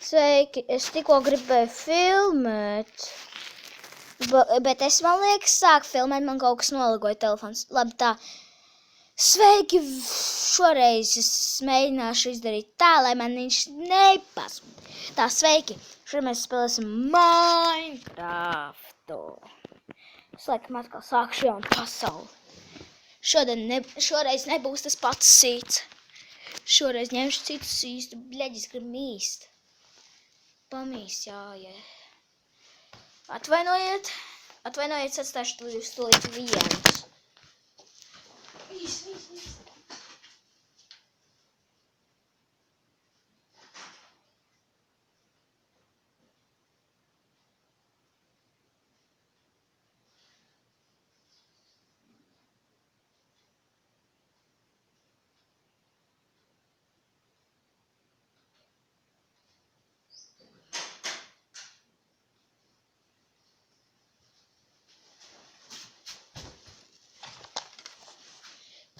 Sveiki, es tikko gribēju filmēt, bet es, man liekas, sāku filmēt, man kaut kas noligoja telefons. Labi, tā. Sveiki, šoreiz es mēģināšu izdarīt tā, lai man viņš nepazūd. Tā, sveiki, šodien mēs spēlēsim Minecraftu. Es laikam atkal sākšu jaunu pasauli. Šoreiz nebūs tas pats sīts. Šoreiz ņemšu citu sīstu, bļeģis grib mīst. Pamīst, jā. Atvainojiet, es atstāšu jūs tūlīt vienus. Vīs.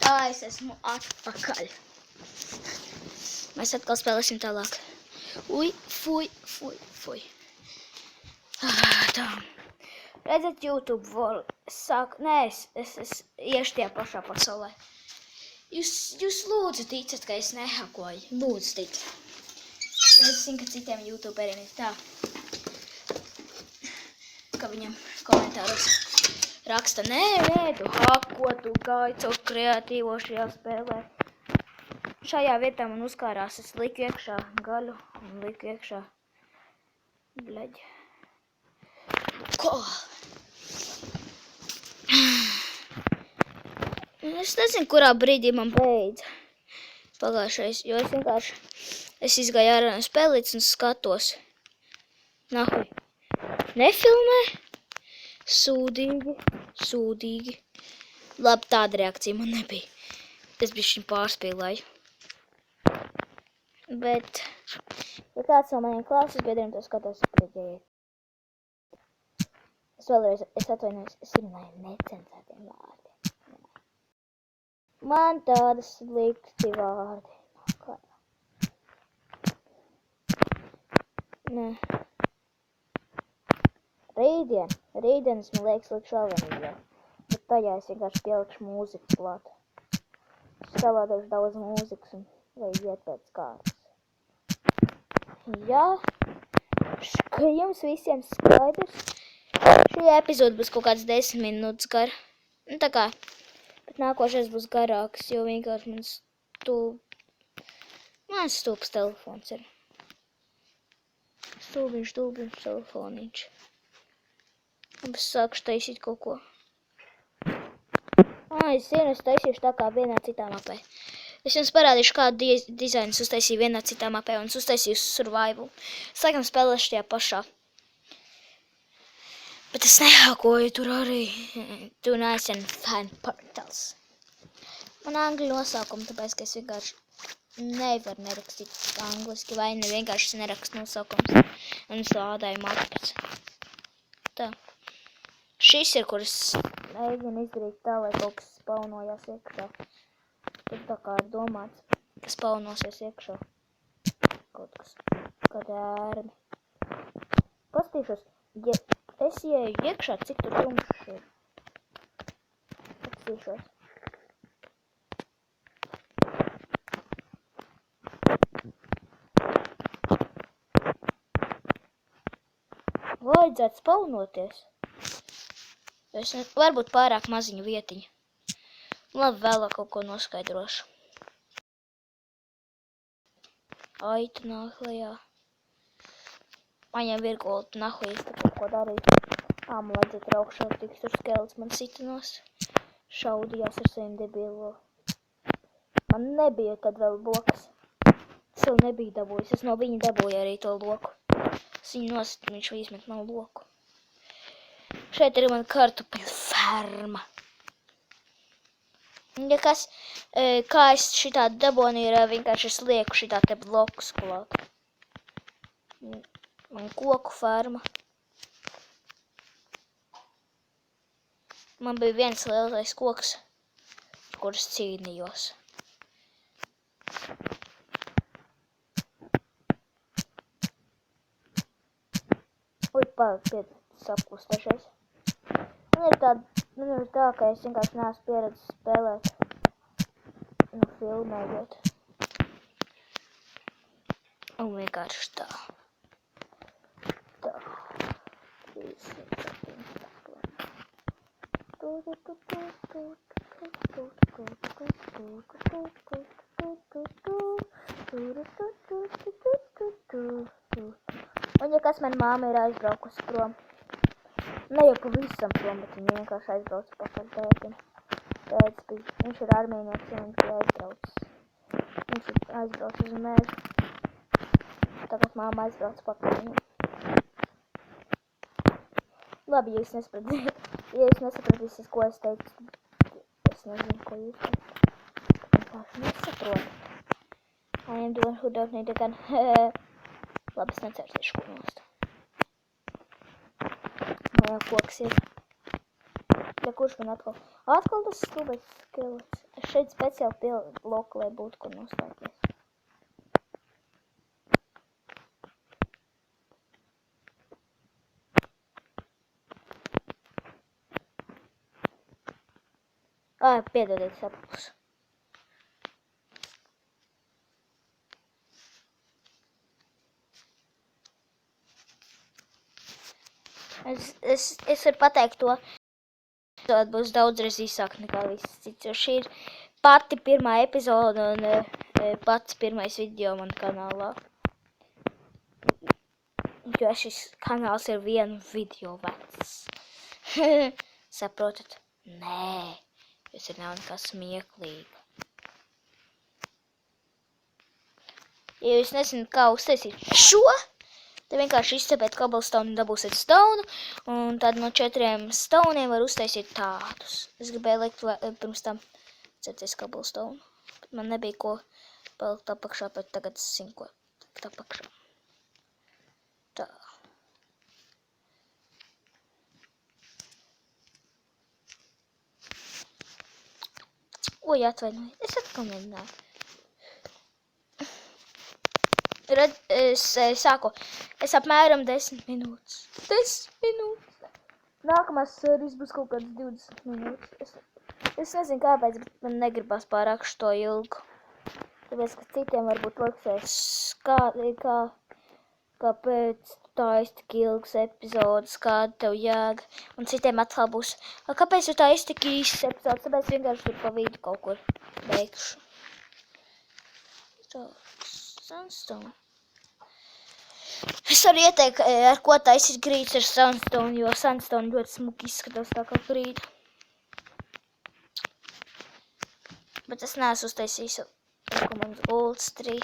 Tā, es esmu atpakaļ. Mēs atkal spēlēsim tālāk. Ui, fuj. Tā. Redzat, YouTube var sāk... Nē, es iešu tajā pašā pasaulē. Jūs lūdzu ticat, ka es nehakoju. Lūdzu ticat. Es zinu, ka citiem YouTuberiem ir tā. Ka viņam komentāros raksta, nē, tu hako, tu gāji caur kreatīvo šajā spēlē. Šajā vietā man uzkārās, es liku iekšā gaļu un liku iekšā bļeģi. Ko? Es nezinu, kurā brīdī man beidza pagājušais, jo es vienkārši, izgāju ārā no spēlītes un skatos. Nahuj. Nefilmē? Sūdīgi. Labi, tāda reakcija man nebija. Es bišķiņ pārspīlēju. Bet, ja kāds no maniem klases biedriem to skatās, aprieģējiet. Es atvainojos, es runāju necenzētiem vārdiem. Man tādi slikti vārdi. Nē. Rītdienas, man liekas, likšu vēl vienu video. Bet tajā es vienkārši pielikšu mūziku klāt. Es salādēšu daudz mūzikas un vai iet pēc kārtas. Jā, ka jums visiem skaidrs. Šī epizoda būs kaut kāds 10 minūtes gara. Tā kā, bet nākošais būs garāks, jo vienkārši mans stulbs telefons ir. Stulbiņš telefoniņš. Es sākušu taisīt kaut ko. Es taisīšu tā kā vienā citā mapē. Es jums parādīšu, kādu dizainu es uztaisīju vienā citā mapē un es uztaisīju survival. Es laikam spēlēšu tajā pašā. Bet es nehakoju tur arī. Tu neesam fan portals. Man angļu nosaukumi, tāpēc, ka es vienkārši nevaru nerakstīt angliski vai vienkārši nerakstu nosaukums. Un es lādēju mapas. Tā. Šis ir, kuras mēģinu izdarīt tā, lai kaut kas spaunojās iekšā. Tur tā kā ir domāts, ka spaunosies iekšā. Kaut kas, kāda ērmi. Pastīšos, ja es ieeju iekšā, cik tur tumšs ir. Pastīšos. Vajadzētu spaunoties. Es varbūt pārāk maziņu vietiņu. Labi, vēlāk kaut ko noskaidrošu. Aitu nāk lejā. Maņem virgoltu nahu īsti kaut ko darīt. Man vajadzētu augšā, tik tur skelets man sitanos. Šaudījās ar saviem debilo. Man nebija tad vēl lokas. Es vēl nebiju dabūjis. Es no viņa dabūju arī to loku. Es viņu nosit, viņš izmet man loku. Šeit ir man kartupļu ferma. Ja kas, kā es šitā dabonu ir, vienkārši es lieku šitā te blokus klāt. Man koku ferma. Man bija viens lielais koks, ar kuras cīnījos. apklustošais. Man ir tā, ka es vienkārši neesmu pieredzis spēlēt, filmējot. Un vienkārši tā. Tā. 3. Un ja kas mana māma ir aizbraukusi prom, ne jau pavisam prom, bet viņa vienkārši aizbrauca pakaļ tētim. Tētis viņš ir armijnieks, un viņš bija aizbraucis. Viņš ir aizbraucis uz mēru. Tagad māma aizbrauca pakaļ viņam. Labi, ja jūs nesapratīsiet, ko es teicu, es nezinu, ko jūs teicu. Vienkārši nesaprotu. I am the one who don't need a gun. Labi, es necerēšu, ko nost. Man jau koks ir. Ja kurš man atkal? Atkal tas stulbais skelets. Es šeit speciāli pielūku, lai būtu, kur nostāties. Piedodiet, sapulus. Es varu pateikt to, epizode būs daudzreiz īsāk nekā viss cits, jo šī ir pati pirmā epizode un pats pirmais video man kanālā. Jo šis kanāls ir vienu video vecs. Saprotat? Nē, tas ir nav nekā smieklīga. Ja jūs nezināt, kā uztaisīt šo, tad vienkārši izcepiet cobblestone un dabūsiet stone, un tad no 4 stoniem var uztaisīt tādus. Es gribēju likt pirms tam cepties cobblestone, bet man nebija ko palikt apakšā, bet tagad es zinu, ko likt apakšā. Tā. Oi, atvainojiet, es atkal nemināju. Es apmēram 10 minūtes. 10 minūtes. Nākamās sērijas būs kaut kāds 20 minūtes. Es nezinu kāpēc, bet man negribas pārāk šo ilgu. Tāpēc, ka citiem varbūt liksies, kāpēc tā ir tik ilgas epizodes, kāda tev jēga. Un citiem atkal būs, kāpēc tu tā ir tik īsas epizodes, tāpēc vienkārši tur pa vidu kaut kur beigšu. Tā, sandstone. Es varu ieteikt, ar ko taisīt grīdas ar sandstone, jo sandstone ļoti smuki izskatās tā kā grīda. Bet es neesmu uztaisījis, ko man golds 3.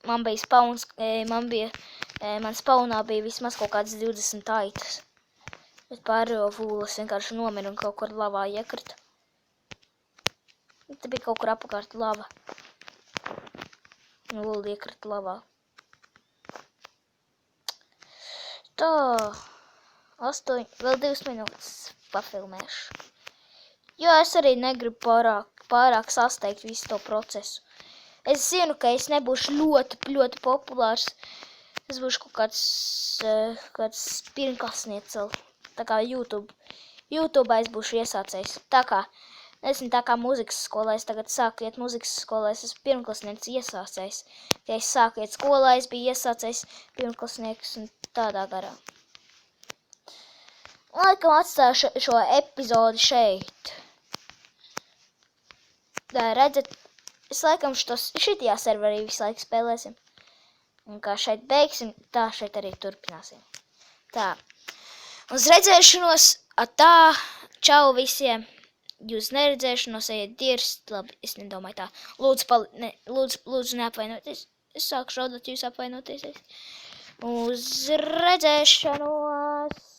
Man bija spawns, man spawnā bija vismaz kaut kāds 20 aitas. Bet pārējo vūlas vienkārši nomira un kaut kur lavā iekrita. Te bija kaut kur apkārt lava. Un vūla iekrita lavā. Tā, 8, vēl 2 minūtes pafilmēšu. Jo es arī negribu pārāk sasteigt visu to procesu. Es zinu, ka es nebūšu ļoti populārs. Es būšu kaut kāds pirmklasnieks vēl. Tā kā YouTube es būšu iesācējs. Tā kā mūzikas skolā es tagad sāku iet mūzikas skolā, es esmu pirmklasnieks iesācējs. Ja es sāku iet skolā, es biju iesācējs pirmklasnieks un tādā garā. Laikam atstāju šo epizodi šeit. Tā redzat, es laikam šitajā serverī visu laiku spēlēsim. Un kā šeit beigsim, tā šeit arī turpināsim. Tā. Uz redzēšanos, tā, čau visiem. Jūs neredzēšanos, ejiet dirst, labi, es nedomāju tā. Lūdzu neapvainoties. Es sāku šaudot, jūs apvainoties. Uz redzēšanos.